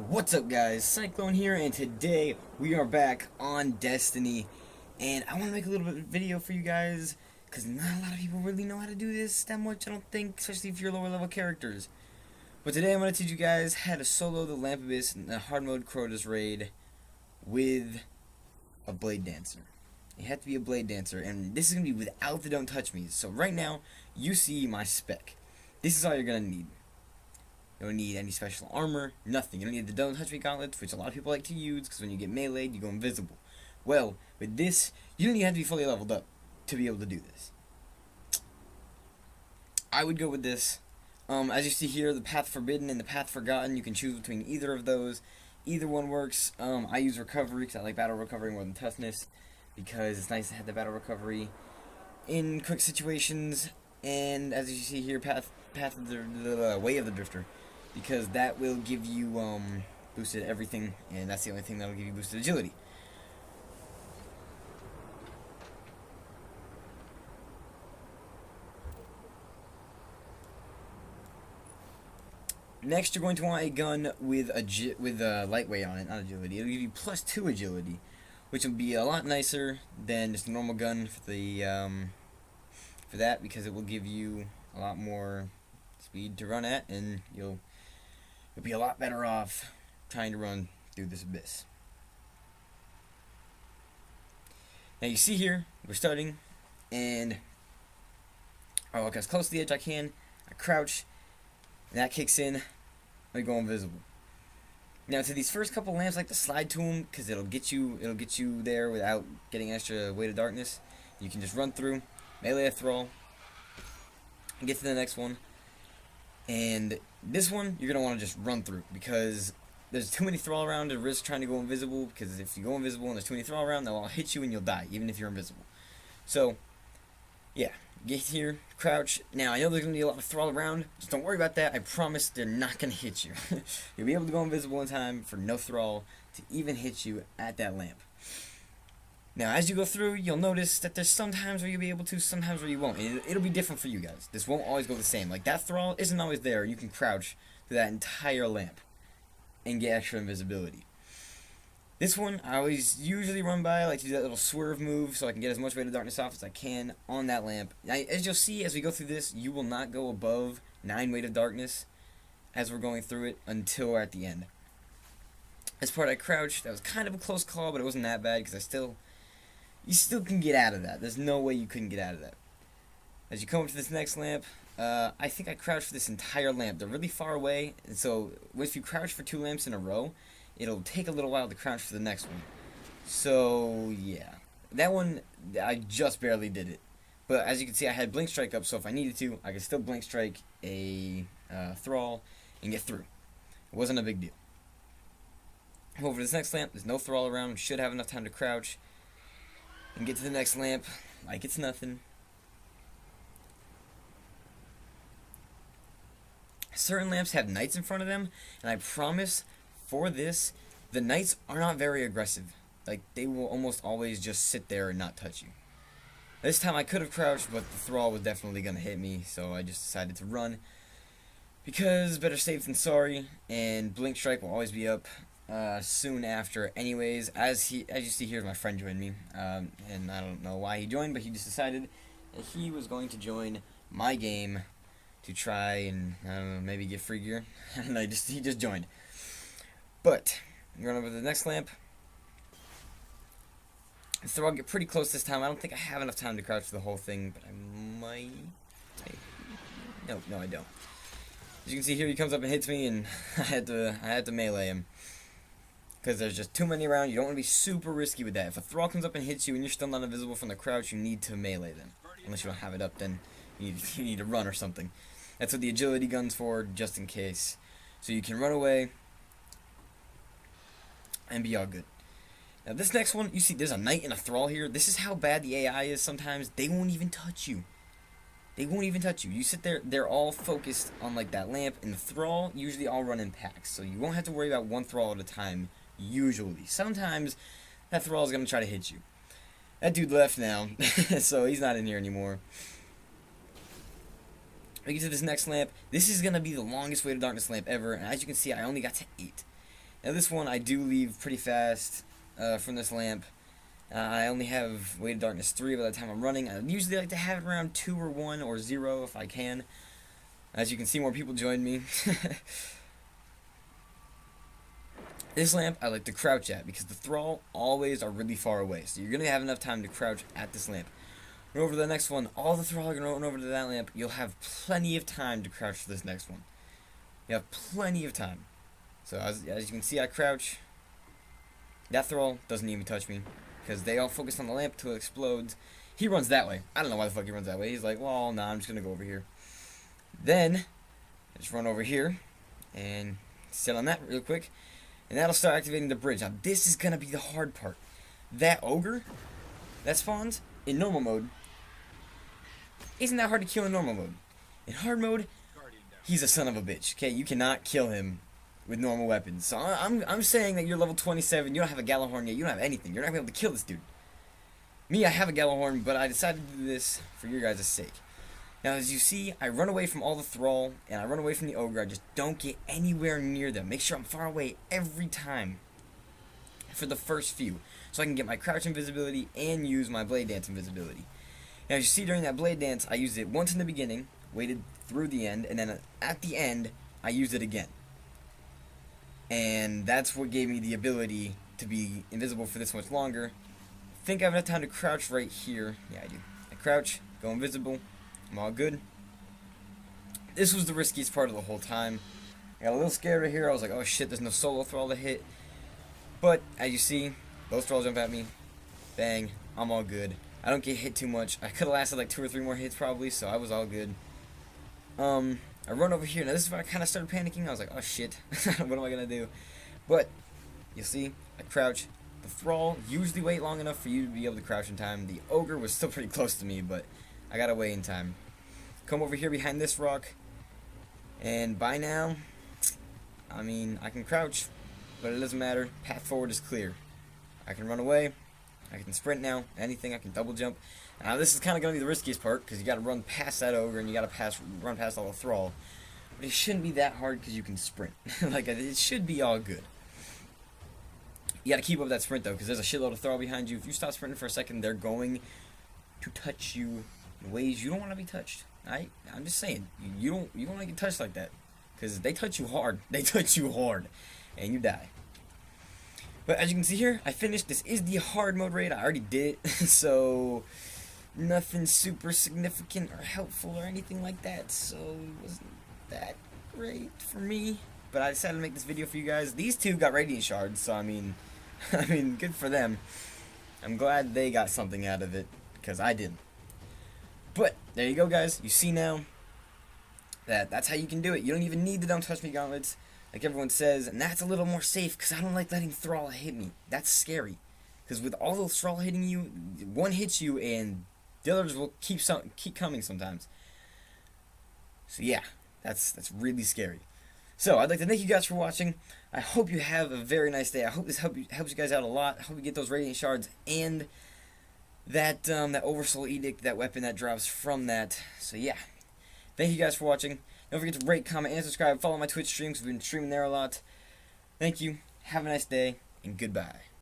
What's up, guys? Cyclone here, and today we are back on Destiny. And I want to make a little bit of video for you guys, because not a lot of people really know how to do this that much, I don't think, especially if you're lower level characters. But today I'm going to teach you guys how to solo the Lamp Abyss in the hard mode Crota's raid with a Blade Dancer. You have to be a Blade Dancer, and this is going to be without the Don't Touch Me. So right now, you see my spec. This is all you're going to need. You don't need any special armor, nothing. You don't need the Don't Touch Me gauntlets, which a lot of people like to use, because when you get meleeed, you go invisible. Well, with this, you don't even have to be fully leveled up to be able to do this. I would go with this. As you see here, the Path Forbidden and the Path Forgotten, you can choose between either of those. Either one works. I use Recovery, because I like Battle Recovery more than Toughness, because it's nice to have the Battle Recovery in quick situations. And as you see here, Path of the Way of the Drifter, because that will give you boosted everything, and that's the only thing that will give you boosted agility. Next, you're going to want a gun with a lightweight on it, not agility. It'll give you +2 agility, which will be a lot nicer than just a normal gun for the for that, because it will give you a lot more speed to run at, and you'll be a lot better off trying to run through this abyss. Now you see here, we're starting, and I walk as close to the edge I can, I crouch, and that kicks in, I go invisible. Now to these first couple lamps, I like to slide to them, because it'll get you there without getting extra weight of darkness. You can just run through, melee a thrall, and get to the next one. And this one, you're going to want to just run through, because there's too many thrall around to risk trying to go invisible, because if you go invisible and there's too many thrall around, they'll all hit you and you'll die, even if you're invisible. So, yeah, get here, crouch. Now, I know there's going to be a lot of thrall around, just don't worry about that. I promise they're not going to hit you. You'll be able to go invisible in time for no thrall to even hit you at that lamp. Now, as you go through, you'll notice that there's some times where you'll be able to, sometimes where you won't. It'll be different for you guys. This won't always go the same. Like, that thrall isn't always there. You can crouch through that entire lamp and get extra invisibility. This one, I always usually run by. I like to do that little swerve move so I can get as much weight of darkness off as I can on that lamp. Now, as you'll see as we go through this, you will not go above 9 weight of darkness as we're going through it until we're at the end. This part I crouched. That was kind of a close call, but it wasn't that bad, because you still can get out of that. There's no way you couldn't get out of that. As you come up to this next lamp, I think I crouched for this entire lamp. They're really far away, and so if you crouch for 2 lamps in a row, it'll take a little while to crouch for the next one. So, yeah. That one, I just barely did it. But as you can see, I had Blink Strike up, so if I needed to, I could still Blink Strike a Thrall and get through. It wasn't a big deal. Over to this next lamp, there's no Thrall around, should have enough time to crouch and get to the next lamp like it's nothing. Certain lamps have knights in front of them, and I promise for this, the knights are not very aggressive. Like, they will almost always just sit there and not touch you. This time I could have crouched, but the thrall was definitely going to hit me, so I just decided to run, because better safe than sorry, and Blink Strike will always be up soon after. Anyways, as you see here, my friend joined me, and I don't know why he joined, but he just decided that he was going to join my game to try and, I don't know, maybe get free gear. And he just joined. But run over to the next lamp. So I'll get pretty close this time. I don't think I have enough time to crouch for the whole thing, but I might. No, I don't. As you can see here, he comes up and hits me, and I had to melee him, because there's just too many around. You don't want to be super risky with that. If a thrall comes up and hits you and you're still not invisible from the crouch, you need to melee them. Unless you don't have it up, then you need to run or something. That's what the agility gun's for, just in case. So you can run away and be all good. Now this next one, you see there's a knight and a thrall here. This is how bad the AI is sometimes. They won't even touch you. They won't even touch you. You sit there, they're all focused on like that lamp, and the thrall usually all run in packs. So you won't have to worry about one thrall at a time, usually. Sometimes that thrall is going to try to hit you. That dude left now, so he's not in here anymore. We get to this next lamp. This is going to be the longest weight of darkness lamp ever, and as you can see, I only got to 8. Now this one I do leave pretty fast from this lamp. I only have Weighted Darkness 3 by the time I'm running. I usually like to have it around 2 or 1 or 0 if I can. As you can see, more people joined me. This lamp I like to crouch at because the thrall always are really far away. So you're going to have enough time to crouch at this lamp. Run over to the next one. All the thrall are going to run over to that lamp. You'll have plenty of time to crouch for this next one. You have plenty of time. So as you can see, I crouch. That thrall doesn't even touch me because they all focus on the lamp till it explodes. He runs that way. I don't know why the fuck he runs that way. He's like, well, nah, I'm just going to go over here. Then, I just run over here and sit on that real quick. And that'll start activating the bridge. Now, this is going to be the hard part. That ogre that spawns in normal mode isn't that hard to kill in normal mode. In hard mode, he's a son of a bitch. Okay, you cannot kill him with normal weapons. So I'm saying that you're level 27, you don't have a Gallahorn yet, you don't have anything. You're not going to be able to kill this dude. Me, I have a Gallahorn, but I decided to do this for your guys' sake. Now, as you see, I run away from all the thrall, and I run away from the ogre. I just don't get anywhere near them. Make sure I'm far away every time for the first few, so I can get my crouch invisibility and use my blade dance invisibility. Now, as you see during that blade dance, I used it once in the beginning, waited through the end, and then at the end, I used it again. And that's what gave me the ability to be invisible for this much longer. I think I have enough time to crouch right here. Yeah, I do. I crouch, go invisible. I'm all good. This was the riskiest part of the whole time. I got a little scared right here. I was like, oh shit, there's no solo thrall to hit. But, as you see, those thralls jump at me. Bang. I'm all good. I don't get hit too much. I could have lasted like 2 or 3 more hits probably, so I was all good. I run over here. Now this is where I kind of started panicking. I was like, oh shit, what am I going to do? But, you see, I crouch. The thrall usually wait long enough for you to be able to crouch in time. The ogre was still pretty close to me, but I got to wait in time. Come over here behind this rock, and by now, I mean, I can crouch, but it doesn't matter. Path forward is clear. I can run away. I can sprint now. Anything. I can double jump. Now this is kind of going to be the riskiest part because you got to run past that ogre and you got to run past all the thrall. But it shouldn't be that hard because you can sprint. Like it should be all good. You got to keep up that sprint though because there's a shitload of thrall behind you. If you stop sprinting for a second, they're going to touch you in ways you don't want to be touched. I'm just saying, you don't want to get touched like that, because they touch you hard. They touch you hard, and you die. But as you can see here, I finished. This is the hard mode raid. I already did it, so nothing super significant or helpful or anything like that. So it wasn't that great for me. But I decided to make this video for you guys. These two got radiant shards, so I mean, good for them. I'm glad they got something out of it, because I didn't. But, there you go guys, you see now that that's how you can do it. You don't even need the Don't Touch Me gauntlets, like everyone says, and that's a little more safe, because I don't like letting thrall hit me. That's scary, because with all those thrall hitting you, one hits you, and the others will keep coming sometimes. So yeah, that's really scary. So, I'd like to thank you guys for watching. I hope you have a very nice day. I hope this helps you guys out a lot. I hope you get those radiant shards, and that Oversoul Edict, that weapon that drops from that. So yeah, thank you guys for watching. Don't forget to rate, comment, and subscribe. Follow my Twitch streams. We've been streaming there a lot. Thank you. Have a nice day, and goodbye.